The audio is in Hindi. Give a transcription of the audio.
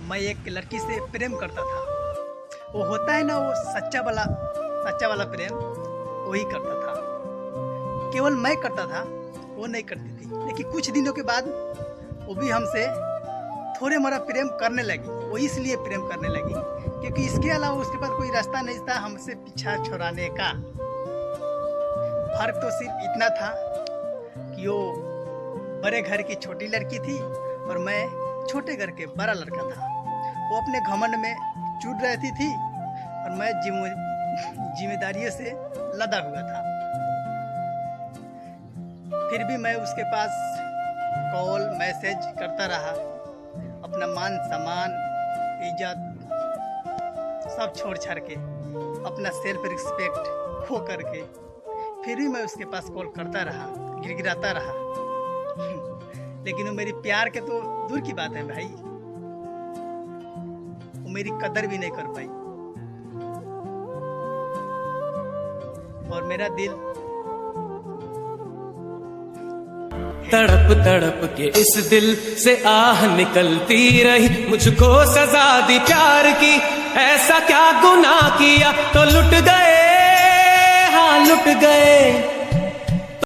मैं एक लड़की से प्रेम करता था। वो होता है ना, वो सच्चा वाला प्रेम वही करता था। केवल मैं करता था, वो नहीं करती थी। लेकिन कुछ दिनों के बाद वो भी हमसे थोड़े मोड़ा प्रेम करने लगी। वो इसलिए प्रेम करने लगी क्योंकि इसके अलावा उसके पास कोई रास्ता नहीं था हमसे पीछा छुड़ाने का। फर्क तो सिर्फ इतना था कि वो बड़े घर की छोटी लड़की थी और मैं छोटे घर के बड़ा लड़का था। वो अपने घमंड में चूट रहती थी और मैं जिम्मेदारियों से लदा हुआ था। फिर भी मैं उसके पास कॉल मैसेज करता रहा। अपना मान सम्मान इज्जत सब छोड़ छाड़ के, अपना सेल्फ रिस्पेक्ट खो करके फिर भी मैं उसके पास कॉल करता रहा, गिड़गिड़ाता रहा। लेकिन वो मेरी प्यार के तो दूर की बात है भाई, वो मेरी कदर भी नहीं कर पाई। और मेरा दिल तड़प तड़प के इस दिल से आह निकलती रही। मुझको सजा दी प्यार की, ऐसा क्या गुनाह किया तो लुट गए, हाँ लुट गए।